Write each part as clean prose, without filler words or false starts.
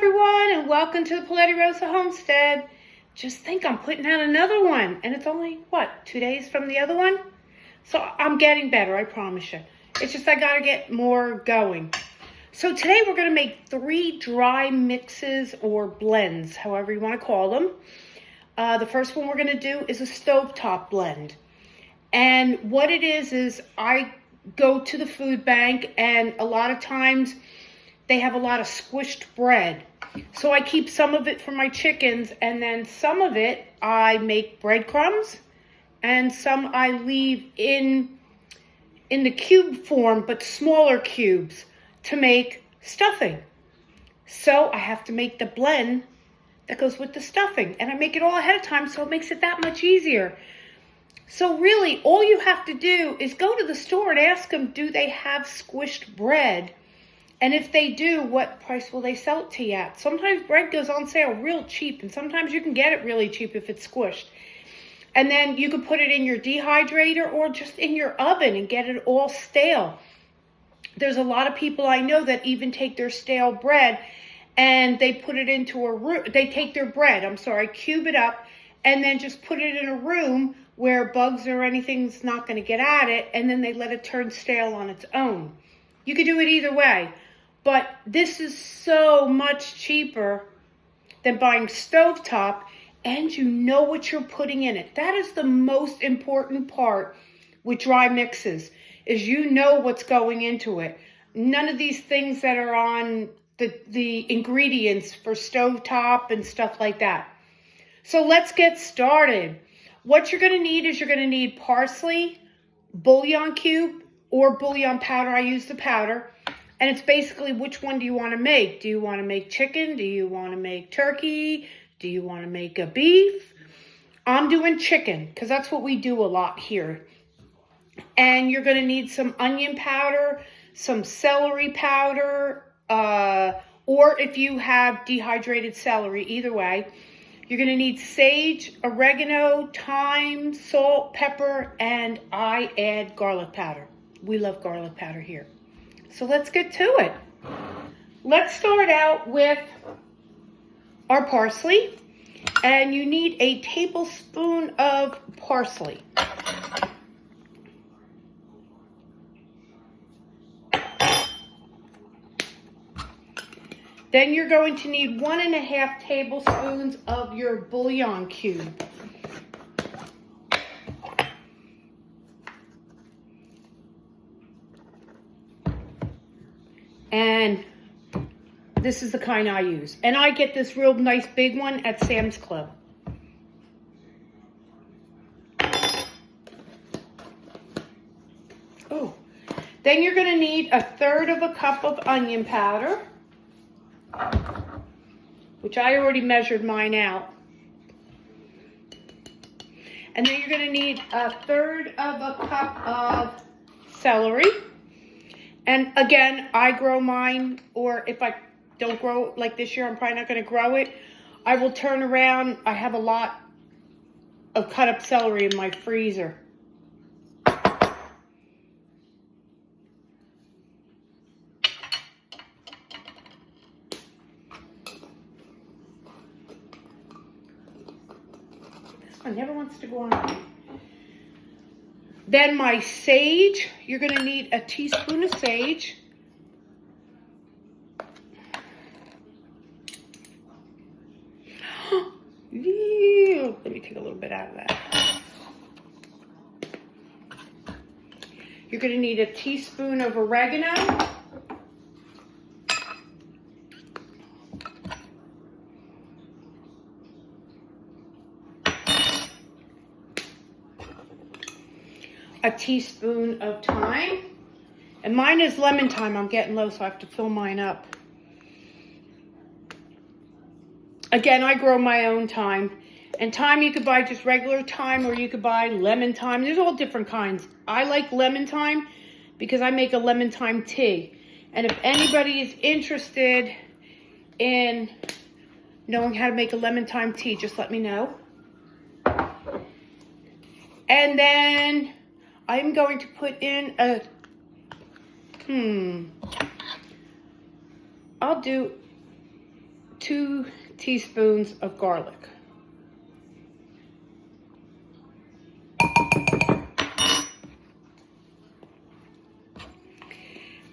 everyone, and welcome to the Paletti Rosa Homestead. Just think I'm putting out another one, and it's only, 2 days from the other one? So I'm getting better, I promise you. It's just I gotta get more going. So today we're gonna make 3 dry mixes or blends, however you wanna call them. The first one we're gonna do is a stovetop blend. And what it is I go to the food bank, and a lot of times they have a lot of squished bread. So I keep some of it for my chickens, and then some of it I make breadcrumbs, and some I leave in the cube form, but smaller cubes, to make stuffing. So I have to make the blend that goes with the stuffing, and I make it all ahead of time, so it makes it that much easier. So really, all you have to do is go to the store and ask them, do they have squished bread? And if they do, what price will they sell it to you at? Sometimes bread goes on sale real cheap, and sometimes you can get it really cheap if it's squished. And then you can put it in your dehydrator or just in your oven and get it all stale. There's a lot of people I know that even take their stale bread and they put it into a room. They take their bread, cube it up, and then just put it in a room where bugs or anything's not going to get at it, and then they let it turn stale on its own. You could do it either way. But this is so much cheaper than buying stovetop, and you know what you're putting in it. That is the most important part with dry mixes, is you know what's going into it. None of these things that are on the ingredients for stovetop and stuff like that. So let's get started. What you're going to need is you're going to need parsley, bouillon cube, or bouillon powder. I use the powder. And it's basically, which one do you want to make? Do you want to make chicken? Do you want to make turkey? Do you want to make a beef? I'm doing chicken because that's what we do a lot here. And you're going to need some onion powder, some celery powder, or if you have dehydrated celery, either way. You're going to need sage, oregano, thyme, salt, pepper, and I add garlic powder. We love garlic powder here. So let's get to it. Let's start out with our parsley. And you need a tablespoon of parsley. Then you're going to need 1.5 tablespoons of your bouillon cube. And this is the kind I use. And I get this real nice big one at Sam's Club. Oh, then you're going to need 1/3 cup of onion powder, which I already measured mine out. And then you're going to need 1/3 cup of celery. And again, I grow mine, or if I don't grow it like this year, I'm probably not going to grow it. I will turn around. I have a lot of cut up celery in my freezer. This one never wants to go on. Then my sage, you're going to need a teaspoon of sage. Let me take a little bit out of that. You're going to need a teaspoon of oregano. A teaspoon of thyme. And mine is lemon thyme. I'm getting low, so I have to fill mine up. Again, I grow my own thyme. And thyme, you could buy just regular thyme, or you could buy lemon thyme. There's all different kinds. I like lemon thyme because I make a lemon thyme tea. And if anybody is interested in knowing how to make a lemon thyme tea, just let me know. And then I'm going to put in a, I'll do 2 teaspoons of garlic.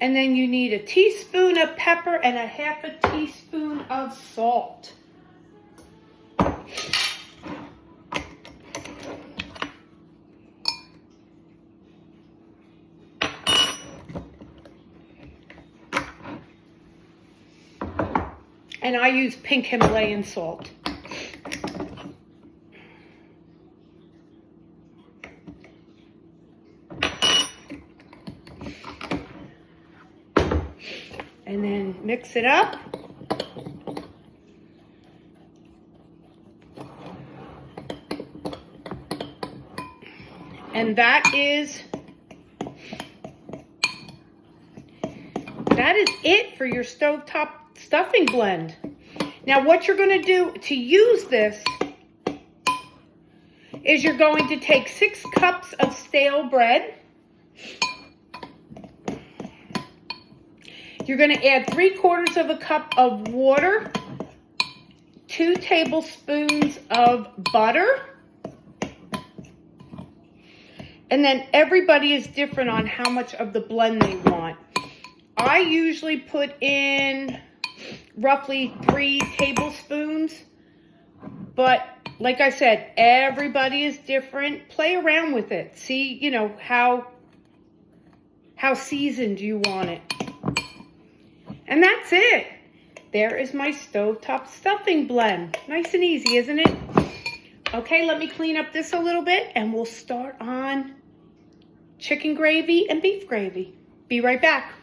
And then you need a teaspoon of pepper and a half a teaspoon of salt. And I use pink Himalayan salt. And then mix it up. And that is it for your stovetop stuffing blend. Now what you're going to do to use this is you're going to take 6 cups of stale bread. You're going to add 3/4 of a cup of water, 2 tablespoons of butter. And then everybody is different on how much of the blend they want. I usually put in roughly 3 tablespoons, but like I said, everybody is different. Play around with it. See, you know, how seasoned you want it. And that's it. There is my stovetop stuffing blend. Nice and easy, isn't it? Okay, let me clean up this a little bit and we'll start on chicken gravy and beef gravy. Be right back.